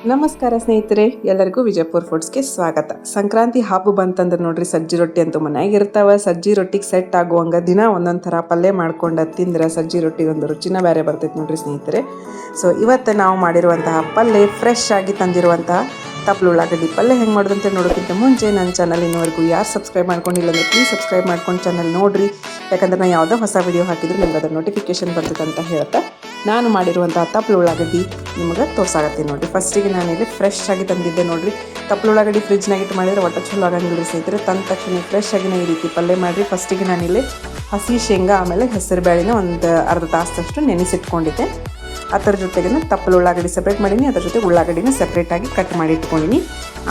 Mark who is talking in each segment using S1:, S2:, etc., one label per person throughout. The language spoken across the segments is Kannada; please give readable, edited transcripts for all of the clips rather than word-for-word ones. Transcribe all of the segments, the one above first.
S1: ನಮಸ್ಕಾರ ಸ್ನೇಹಿತರೆ, ಎಲ್ಲರಿಗೂ ವಿಜಯಪುರ ಫುಡ್ಸ್ಗೆ ಸ್ವಾಗತ. ಸಂಕ್ರಾಂತಿ ಹಬ್ಬ ಬಂತಂದ್ರೆ ನೋಡ್ರಿ, ಸಜ್ಜಿ ರೊಟ್ಟಿ ಅಂತೂ ಮನ್ಯಾಗ ಇರ್ತಾವ. ಸಜ್ಜಿ ರೊಟ್ಟಿಗೆ ಸೆಟ್ ಆಗುವಂಗ ದಿನ ಒಂದೊಂದು ಥರ ಪಲ್ಯ ಮಾಡ್ಕೊಂಡು ತಿಂದ್ರೆ ಸಜ್ಜಿ ರೊಟ್ಟಿ ಒಂದು ರುಚಿನ ಬೇರೆ ಬರ್ತೈತೆ ನೋಡ್ರಿ ಸ್ನೇಹಿತರೆ. ಸೊ ಇವತ್ತು ನಾವು ಮಾಡಿರುವಂತಹ ಪಲ್ಯ ಫ್ರೆಶ್ ಆಗಿ ತಂದಿರುವಂತಹ ತಪ್ಪಲು ಉಳ್ಳಾಗಡ್ಡಿ ಪಲ್ಯ ಹೆಂಗೆ ಮಾಡೋದಂತ ನೋಡೋಕ್ಕಿಂತ ಮುಂಚೆ ನನ್ನ ಚಾನಲ್ ಇನ್ನವರೆಗೂ ಯಾರು ಸಬ್ಸ್ಕ್ರೈಬ್ ಮಾಡ್ಕೊಂಡಿಲ್ಲ ಅಂದರೆ ಪ್ಲೀಸ್ ಸಬ್ಸ್ಕ್ರೈಬ್ ಮಾಡ್ಕೊಂಡು ಚಾನಲ್ ನೋಡಿರಿ. ಯಾಕಂದ್ರೆ ನಾನು ಯಾವುದೋ ಹೊಸ ವಿಡಿಯೋ ಹಾಕಿದ್ರು ನಿಮ್ಗೆ ಅದರ ನೋಟಿಫಿಕೇಶನ್ ಬರ್ತದೆ ಅಂತ ಹೇಳ್ತಾ ನಾನು ಮಾಡಿರುವಂಥ ತಪ್ಪಲು ಉಳ್ಳಾಗಡ್ಡಿ ನಿಮಗೆ ತೋರ್ಸಾಗತ್ತೀನಿ ನೋಡಿರಿ. ಫಸ್ಟಿಗೆ ನಾನಿಲ್ಲಿ ಫ್ರೆಶ್ ಆಗಿ ತಂದಿದ್ದೆ ನೋಡಿರಿ. ತಪ್ಪಲು ಉಳ್ಳಾಗಡ್ಡಿ ಫ್ರಿಜ್ನಾಗ ಇಟ್ಟು ಮಾಡಿದರೆ ಒಟ್ಟು ಚಲೋ ಆಗಂಗಿಲ್ಲ ಸ್ನೇಹಿತರೆ. ತಂದ ತಕ್ಷಣ ಫ್ರೆಶ್ ಆಗಿನ ಈ ರೀತಿ ಪಲ್ಯ ಮಾಡಿರಿ. ಫಸ್ಟಿಗೆ ನಾನಿಲ್ಲಿ ಹಸಿ ಶೇಂಗಾ ಆಮೇಲೆ ಹೆಸರು ಬೇಳೆನ ಒಂದು ಅರ್ಧ ತಾಸಷ್ಟು ನೆನೆಸಿಟ್ಕೊಂಡಿದ್ದೆ. ಅದರ ಜೊತೆಗೆ ತಪ್ಪಲು ಉಳ್ಳಾಗಡ್ಡಿ ಸಪ್ರೇಟ್ ಮಾಡೀನಿ, ಅದರ ಜೊತೆ ಉಳ್ಳಾಗಡ್ಡಿನ ಸಪ್ರೇಟಾಗಿ ಕಟ್ ಮಾಡಿ ಇಟ್ಕೊಂಡಿನಿ.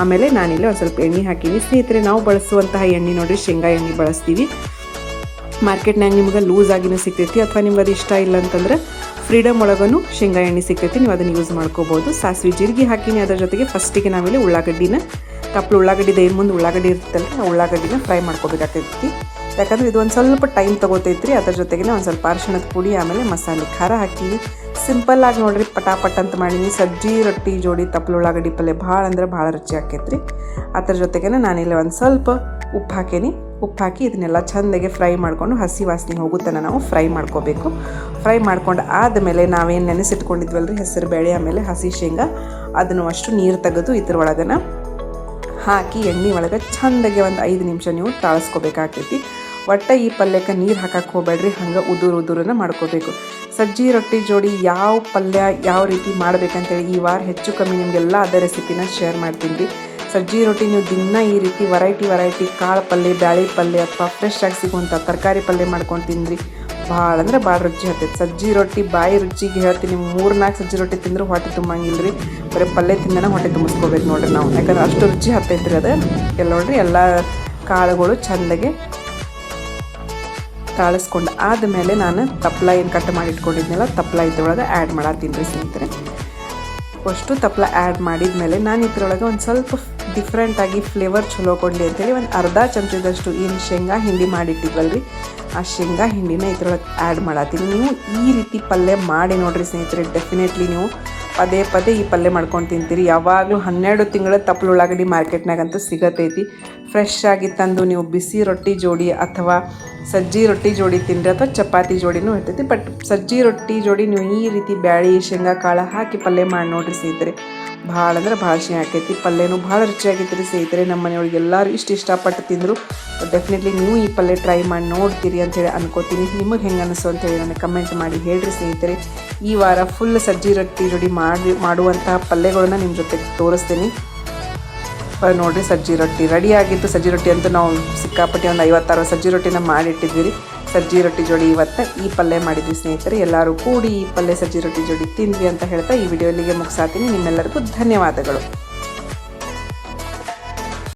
S1: ಆಮೇಲೆ ನಾನಿಲ್ಲಿ ಒಂದು ಸ್ವಲ್ಪ ಎಣ್ಣೆ ಹಾಕೀನಿ ಸ್ನೇಹಿತರೆ. ನಾವು ಬಳಸುವಂತಹ ಎಣ್ಣೆ ನೋಡಿರಿ ಶೇಂಗಾ ಎಣ್ಣೆ ಬಳಸ್ತೀವಿ. ಮಾರ್ಕೆಟ್ನಾಗ ನಿಮ್ಗೆ ಲೂಸ್ ಆಗಿನೂ ಸಿಗ್ತೈತಿ, ಅಥವಾ ನಿಮ್ಗೆ ಅದು ಇಷ್ಟ ಇಲ್ಲ ಅಂತಂದ್ರೆ ಫ್ರೀಡಮ್ ಒಳಗೂ ಶೇಂಗಾ ಎಣ್ಣೆ ಸಿಗ್ತೈತಿ, ನೀವು ಅದನ್ನು ಯೂಸ್ ಮಾಡ್ಕೋಬೋದು. ಸಾಸಿವೆ ಜೀರಿಗೆ ಹಾಕಿನಿ. ಅದರ ಜೊತೆಗೆ ಫಸ್ಟಿಗೆ ನಾವಿಲ್ಲಿ ಉಳ್ಳಾಗಡ್ಡಿನ ತಪ್ಪಲು ಉಳ್ಳಾಗಡ್ಡಿದ ಏನು ಮುಂದೆ ಉಳ್ಳಾಗಡ್ಡಿ ಇರ್ತಲ್ಲ, ಆ ಉಳ್ಳಾಗಡ್ಡಿನ ಫ್ರೈ ಮಾಡ್ಕೋಬೇಕಾಗ್ತೈತಿ. ಯಾಕಂದ್ರೆ ಇದು ಒಂದು ಸ್ವಲ್ಪ ಟೈಮ್ ತೊಗೋತೈತ್ರಿ. ಅದರ ಜೊತೆಗೆ ಒಂದು ಸ್ವಲ್ಪ ಅರಿಶಿಣದ ಪುಡಿ ಆಮೇಲೆ ಮಸಾಲೆ ಖಾರ ಹಾಕಿ ಸಿಂಪಲ್ಲಾಗಿ ನೋಡಿರಿ ಪಟಾಪಟ್ ಅಂತ ಮಾಡೀನಿ. ಸಜ್ಜಿ ರೊಟ್ಟಿ ಜೋಡಿ ತಪ್ಪಲು ಉಳ್ಳಾಗಡ್ಡಿ ಪಲ್ಯ ಭಾಳ ಅಂದ್ರೆ ಭಾಳ ರುಚಿ ಆಕೈತ್ರಿ. ಅದರ ಜೊತೆಗೆ ನಾನಿಲ್ಲಿ ಒಂದು ಸ್ವಲ್ಪ ಉಪ್ಪು ಹಾಕೀನಿ. ಉಪ್ಪು ಹಾಕಿ ಇದನ್ನೆಲ್ಲ ಚೆಂದಾಗೆ ಫ್ರೈ ಮಾಡಿಕೊಂಡು ಹಸಿ ವಾಸನೆ ಹೋಗುತ್ತಾನೆ ನಾವು ಫ್ರೈ ಮಾಡ್ಕೋಬೇಕು. ಫ್ರೈ ಮಾಡ್ಕೊಂಡು ಆದಮೇಲೆ ನಾವೇನು ನೆನೆಸಿಟ್ಕೊಂಡಿದ್ವಲ್ರಿ ಹೆಸರು ಬೇಳೆ ಆಮೇಲೆ ಹಸಿ ಶೇಂಗಾ, ಅದನ್ನು ಅಷ್ಟು ನೀರು ತೆಗೆದು ಇದ್ರ ಒಳಗನ ಹಾಕಿ ಎಣ್ಣೆ ಒಳಗೆ ಚೆಂದಾಗೆ ಒಂದು 5 ನಿಮಿಷ ನೀವು ತಾಳಿಸ್ಕೋಬೇಕಾಗ್ತೈತಿ. ಒಟ್ಟು ಈ ಪಲ್ಯಕ್ಕೆ ನೀರು ಹಾಕಕ್ಕೆ ಹೋಗ್ಬೇಡ್ರಿ, ಹಂಗೆ ಉದುರನ್ನ ಮಾಡ್ಕೋಬೇಕು. ಸಜ್ಜಿ ರೊಟ್ಟಿ ಜೋಡಿ ಯಾವ ಪಲ್ಯ ಯಾವ ರೀತಿ ಮಾಡ್ಬೇಕಂತೇಳಿ ಈ ವಾರ ಹೆಚ್ಚು ಕಮ್ಮಿ ನಿಮಗೆಲ್ಲ ಅದೇ ರೆಸಿಪಿನ ಶೇರ್ ಮಾಡ್ತೀನಿ ರೀ. ಸಜ್ಜಿ ರೊಟ್ಟಿ ನೀವು ದಿನ ಈ ರೀತಿ ವೆರೈಟಿ ಕಾಳು ಪಲ್ಯ, ಬ್ಯಾಳೆ ಪಲ್ಯ ಅಥವಾ ಫ್ರೆಶ್ ಆಗಿ ಸಿಗುವಂಥ ತರಕಾರಿ ಪಲ್ಯ ಮಾಡ್ಕೊಂಡು ತಿಂದ್ರಿ ಭಾಳ ಅಂದ್ರೆ ಭಾಳ ರುಚಿ ಹತ್ತೈತೆ. ಸಜ್ಜಿ ರೊಟ್ಟಿ ಬಾಯಿ ರುಚಿಗೆ ಹೇಳ್ತೀನಿ, 3-4 ಸಜ್ಜಿ ರೊಟ್ಟಿ ತಿಂದರೂ ಹೊಟ್ಟೆ ತುಂಬಂಗಿಲ್ಲ ರೀ. ಬರೀ ಪಲ್ಯ ತಿಂದನೇ ಹೊಟ್ಟೆ ತುಂಬಿಸ್ಕೋಬೇಕು ನೋಡ್ರಿ ನಾವು, ಯಾಕಂದ್ರೆ ಅಷ್ಟು ರುಚಿ ಹತ್ತೈತ್ರಿ ಅದು. ಎಲ್ಲ ನೋಡ್ರಿ ಎಲ್ಲ ಕಾಳುಗಳು ಚೆಂದಾಗೆ ತಾಳಿಸ್ಕೊಂಡು ಆದಮೇಲೆ ನಾನು ತಪ್ಪಲ ಏನು ಕಟ್ ಮಾಡಿ ಇಟ್ಕೊಂಡಿದ್ನಲ್ಲ ತಪ್ಪಲ ಇದ್ರೊಳಗೆ ಆ್ಯಡ್ ಮಾಡತ್ತೀನಿ ರೀ ಸ್ನೇಹಿತರೆ. ಅಷ್ಟು ತಪ್ಪಲ ಆ್ಯಡ್ ಮಾಡಿದ್ಮೇಲೆ ನಾನು ಇದ್ರೊಳಗೆ ಒಂದು ಸ್ವಲ್ಪ ಡಿಫ್ರೆಂಟಾಗಿ ಫ್ಲೇವರ್ ಚಲೋ ಕೊಡಲಿ ಅಂತೇಳಿ ಒಂದು ಅರ್ಧ ಚಮಚದಷ್ಟು ಏನು ಶೇಂಗಾ ಹಿಂಡಿ ಮಾಡಿಟ್ಟಿದ್ವಲ್ರಿ, ಆ ಶೇಂಗಾ ಹಿಂಡಿನ ಇದ್ರೊಳಗೆ ಆ್ಯಡ್ ಮಾಡತ್ತೀನಿ. ನೀವು ಈ ರೀತಿ ಪಲ್ಯ ಮಾಡಿ ನೋಡಿರಿ ಸ್ನೇಹಿತರೆ, ಡೆಫಿನೆಟ್ಲಿ ನೀವು ಪದೇ ಈ ಪಲ್ಯ ಮಾಡ್ಕೊಂಡು ತಿಂತೀರಿ. ಯಾವಾಗಲೂ 12 ತಿಂಗಳ ತಪ್ಪಲು ಉಳ್ಳಾಗಡ್ಡಿ ಮಾರ್ಕೆಟ್ನಾಗಂತೂ ಸಿಗತೈತಿ. ಫ್ರೆಶ್ ಆಗಿ ತಂದು ನೀವು ಬಿಸಿ ರೊಟ್ಟಿ ಜೋಡಿ ಅಥವಾ ಸಜ್ಜಿ ರೊಟ್ಟಿ ಜೋಡಿ ತಿಂದರೆ ಅಥವಾ ಚಪಾತಿ ಜೋಡಿನೂ ಇರ್ತೈತಿ. ಬಟ್ ಸಜ್ಜಿ ರೊಟ್ಟಿ ಜೋಡಿ ನೀವು ಈ ರೀತಿ ಬ್ಯಾಳಿ ಶೇಂಗಾ ಕಾಳು ಹಾಕಿ ಪಲ್ಯ ಮಾಡಿ ನೋಡಿರಿ ಸ್ನೇಹಿತರೆ, ಭಾಳ ಅಂದ್ರೆ ಭಾಳ ಚೆನ್ನಾಗಿ ಆಕೈತಿ. ಪಲ್ಯನೂ ಭಾಳ ರುಚಿಯಾಗೈತಿ ರೀ ಸ್ನೇಹಿತರೆ. ನಮ್ಮ ಮನೆಯೊಳಗೆ ಎಲ್ಲರೂ ಇಷ್ಟಪಟ್ಟು ತಿಂದರು. ಡೆಫಿನೆಟ್ಲಿ ನೀವು ಈ ಪಲ್ಯ ಟ್ರೈ ಮಾಡಿ ನೋಡ್ತೀರಿ ಅಂಥೇಳಿ ಅನ್ಕೋತೀನಿ. ನಿಮಗೆ ಹೆಂಗೆ ಅನಿಸು ಅಂತೇಳಿ ನನಗೆ ಕಮೆಂಟ್ ಮಾಡಿ ಹೇಳ್ರಿ ಸ್ನೇಹಿತರೆ. ಈ ವಾರ ಫುಲ್ ಸಜ್ಜಿ ರೊಟ್ಟಿ ಜೋಡಿ ಮಾಡುವಂತಹ ಪಲ್ಯಗಳನ್ನ ನಿಮ್ಮ ಜೊತೆಗೆ ತೋರಿಸ್ತೀನಿ ನೋಡಿರಿ. ಸಜ್ಜಿ ರೊಟ್ಟಿ ರೆಡಿ ಆಗಿತ್ತು. ಸಜ್ಜಿ ರೊಟ್ಟಿ ಅಂತೂ ನಾವು ಸಿಕ್ಕಾಪಟ್ಟೆ ಒಂದು 50-60 ಸಜ್ಜಿ ರೊಟ್ಟಿನ ಮಾಡಿಟ್ಟಿದ್ವಿ ರೀ. ಸಜ್ಜಿ ರೊಟ್ಟಿ ಜೋಡಿ ಇವತ್ತು ಈ ಪಲ್ಯ ಮಾಡಿದ್ವಿ ಸ್ನೇಹಿತರೆ. ಎಲ್ಲರೂ ಕೂಡಿ ಈ ಪಲ್ಯ ಸಜ್ಜಿ ರೊಟ್ಟಿ ಜೋಡಿ ತಿಂದ್ವಿ ಅಂತ ಹೇಳ್ತಾ ಈ ವಿಡಿಯೋ ಇಲ್ಲಿಗೆ ಮುಗಿಸಾತೀನಿ. ನಿಮ್ಮೆಲ್ಲರಿಗೂ ಧನ್ಯವಾದಗಳು.